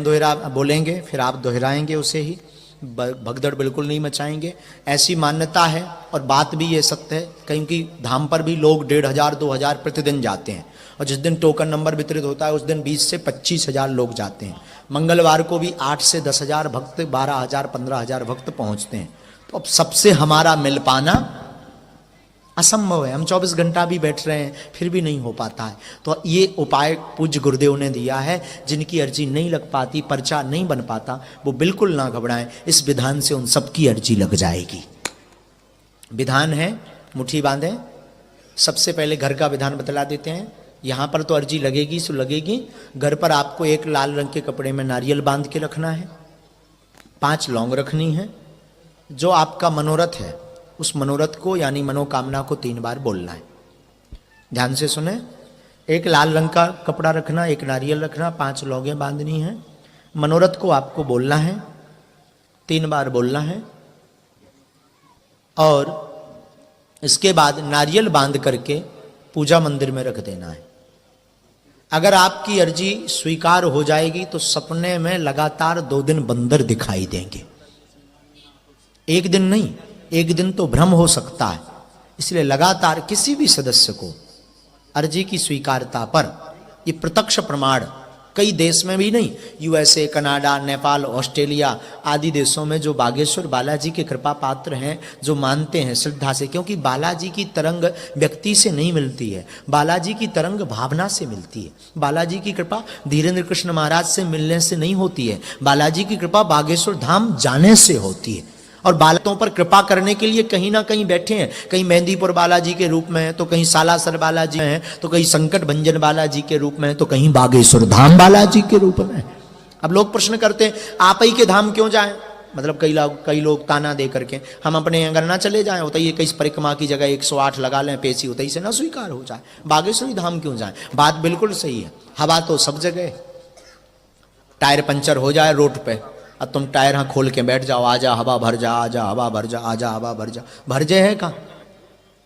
हम दोहरा बोलेंगे, फिर आप दोहराएंगे उसे ही, भगदड़ बिल्कुल नहीं मचाएंगे। ऐसी मान्यता है और बात भी ये सत्य है, क्योंकि धाम पर भी लोग 1500 2000 प्रतिदिन जाते हैं, और जिस दिन टोकन नंबर वितरित होता है उस दिन 20 से 25,000 लोग जाते हैं। मंगलवार को भी 8 से 10,000 भक्त, 12,000 15,000 भक्त पहुंचते हैं। तो अब सबसे हमारा मिल पाना असंभव है। हम 24 घंटा भी बैठ रहे हैं फिर भी नहीं हो पाता है। तो ये उपाय पूज्य गुरुदेव ने दिया है। जिनकी अर्जी नहीं लग पाती, पर्चा नहीं बन पाता, वो बिल्कुल ना घबराएं, इस विधान से उन सबकी अर्जी लग जाएगी। विधान है, मुट्ठी बांधें। सबसे पहले घर का विधान बतला देते हैं। यहाँ पर तो अर्जी लगेगी सो लगेगी। घर पर आपको एक लाल रंग के कपड़े में नारियल बांध के रखना है, 5 लौंग रखनी है। जो आपका मनोरथ है उस मनोरथ को यानी मनोकामना को 3 बार बोलना है। ध्यान से सुने। एक लाल रंग का कपड़ा रखना, एक नारियल रखना, 5 लौंगें बांधनी है। मनोरथ को आपको बोलना है, 3 बार बोलना है। और इसके बाद नारियल बांध करके पूजा मंदिर में रख देना है। अगर आपकी अर्जी स्वीकार हो जाएगी तो सपने में लगातार 2 दिन बंदर दिखाई देंगे। एक दिन नहीं, एक दिन तो भ्रम हो सकता है। इसलिए लगातार किसी भी सदस्य को अर्जी की स्वीकारता पर, ये प्रत्यक्ष प्रमाण कई देश में भी नहीं, यूएसए, कनाडा, नेपाल, ऑस्ट्रेलिया आदि देशों में जो बागेश्वर बालाजी के कृपा पात्र हैं, जो मानते हैं श्रद्धा से, क्योंकि बालाजी की तरंग व्यक्ति से नहीं मिलती है, बालाजी की तरंग भावना से मिलती है। बालाजी की कृपा धीरेन्द्र कृष्ण महाराज से मिलने से नहीं होती है, बालाजी की कृपा बागेश्वर धाम जाने से होती है। और बालकों पर कृपा करने के लिए कहीं ना कहीं बैठे हैं, कहीं मेहंदीपुर बालाजी के रूप में, तो कहीं सालासर बालाजी में, तो कहीं संकट भंजन बालाजी के रूप में, तो कहीं बागेश्वर धाम बालाजी के रूप में। अब लोग प्रश्न करते हैं आप ही के धाम क्यों जाएं? मतलब कई लोग ताना दे करके, हम अपने अगर ना चले जाएं, होता ही कई परिक्रमा की जगह 108 लगा लें पेशी, होता ही से ना स्वीकार हो जाए, बागेश्वरी धाम क्यों जाए? बात बिल्कुल सही है। हवा तो सब जगह, टायर पंचर हो जाए रोड पे, अब तुम टायर हाँ खोल के बैठ जाओ, आजा हवा भर जा, आजा हवा भर जा, आजा हवा भर जा, भर जाए है कहाँ?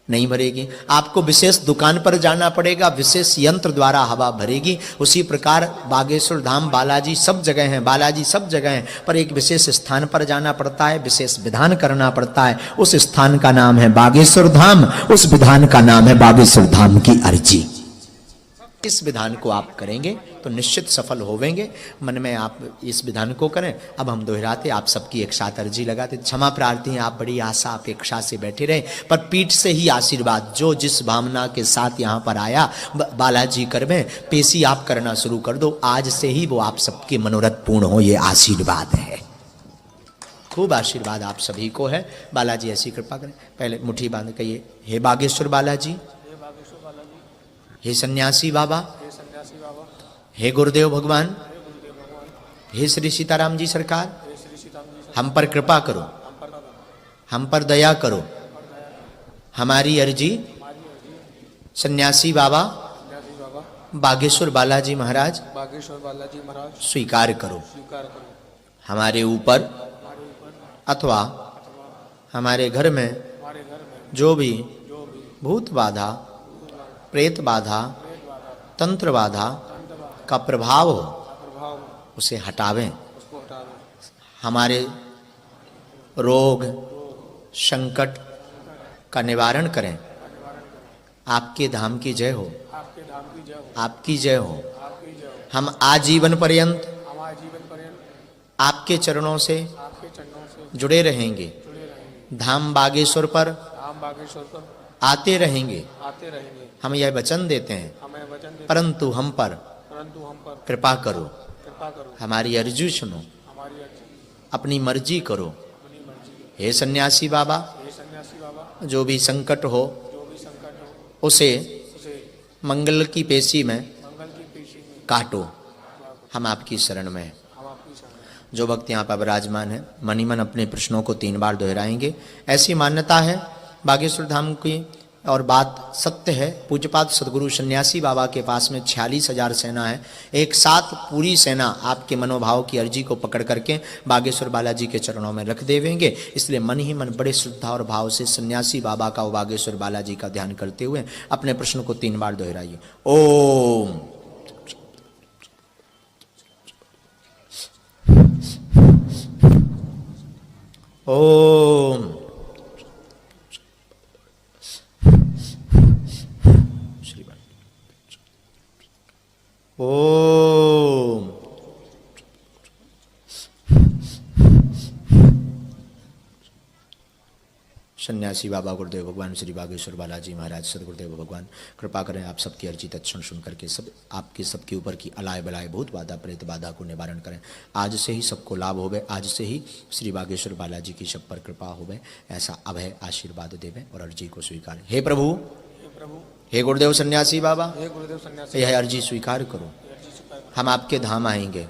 नहीं भरेगी। आपको विशेष दुकान पर जाना पड़ेगा, विशेष यंत्र द्वारा हवा भरेगी। उसी प्रकार बागेश्वर धाम बालाजी सब जगह हैं, बालाजी सब जगह हैं, पर एक विशेष स्थान पर जाना पड़ता है, विशेष विधान करना पड़ता है। उस स्थान का नाम है बागेश्वर धाम, उस विधान का नाम है बागेश्वर धाम की अर्जी। इस विधान को आप करेंगे तो निश्चित सफल होवेंगे। मन में आप इस विधान को करें। अब हम दोहराते, आप सबकी एक साथ अर्जी लगाते। क्षमा प्रार्थी हैं, आप बड़ी आशा अपेक्षा से बैठे रहे, पर पीठ से ही आशीर्वाद, जो जिस भावना के साथ यहाँ पर आया बालाजी करवे, पेशी आप करना शुरू कर दो। आज से ही वो आप सबके मनोरथ पूर्ण हो, ये आशीर्वाद है। खूब आशीर्वाद आप सभी को है। बालाजी ऐसी कृपा करें। पहले मुट्ठी बांध कहिए, हे बागेश्वर बालाजी, हे सन्यासी बाबा, हे गुरुदेव भगवान, हे श्री सीताराम जी सरकार, हम पर कृपा करो, हम पर दया करो। हमारी अर्जी सन्यासी बाबा बागेश्वर बालाजी महाराज स्वीकार करो। हमारे ऊपर अथवा हमारे घर में जो भी भूत बाधा, प्रेत बाधा, तंत्र बाधा का प्रभाव हो, उसे हटावें। हमारे रोग संकट का निवारण करें। आपके धाम की जय हो, आपकी जय हो। हम आजीवन पर्यंत आपके चरणों से जुड़े रहेंगे, धाम बागेश्वर पर आते रहेंगे। हम यह वचन देते हैं, परंतु हम पर कृपा करो, हमारी अर्जी सुनो, अपनी मर्जी करो। हे सन्यासी बाबा, जो भी संकट हो उसे मंगल की पेशी में काटो। हम आपकी शरण में हैं। जो भक्त यहाँ पर विराजमान है, मनी मन अपने प्रश्नों को 3 बार दोहराएंगे। ऐसी मान्यता है बागेश्वर धाम की, और बात सत्य है। पूज्यपाद सदगुरु सन्यासी बाबा के पास में 46,000 सेना है। एक साथ पूरी सेना आपके मनोभाव की अर्जी को पकड़ करके बागेश्वर बालाजी के चरणों में रख देवेंगे। इसलिए मन ही मन बड़े श्रद्धा और भाव से सन्यासी बाबा का, बागेश्वर बालाजी का ध्यान करते हुए अपने प्रश्न को 3 बार दोहराइए। ओम ओम ओम सन्यासी बाबा गुरुदेव भगवान श्री बागेश्वर बालाजी महाराज सदगुरुदेव भगवान कृपा करें आप सबकी अर्जी तत्क्षण सुन करके सब आपके सबके ऊपर की अलाय बलाय भूत बाधा प्रेत बाधा को निवारण करें। आज से ही सबको लाभ होवे, आज से ही श्री बागेश्वर बालाजी की सब पर कृपा होवे, ऐसा अभय आशीर्वाद देवे और अर्जी को स्वीकार। हे प्रभु, हे गुरुदेव सन्यासी बाबा, हे गुरुदेव सन्यासी, यह अर्जी स्वीकार करो। हम आपके धाम आएंगे,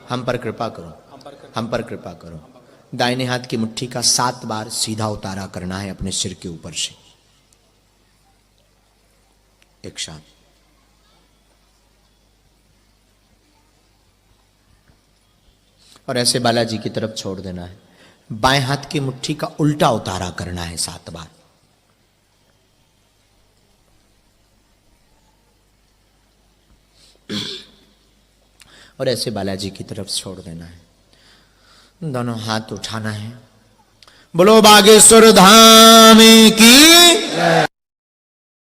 हम पर कृपा करो, हम पर कृपा करो। दाहिने हाथ की मुट्ठी का 7 बार सीधा उतारा करना है अपने सिर के ऊपर से एक साथ। और ऐसे बालाजी की तरफ छोड़ देना है। बाएं हाथ की मुट्ठी का उल्टा उतारा करना है 7 बार। और ऐसे बालाजी की तरफ छोड़ देना है। दोनों हाथ उठाना है। बोलो बागेश्वर धाम की।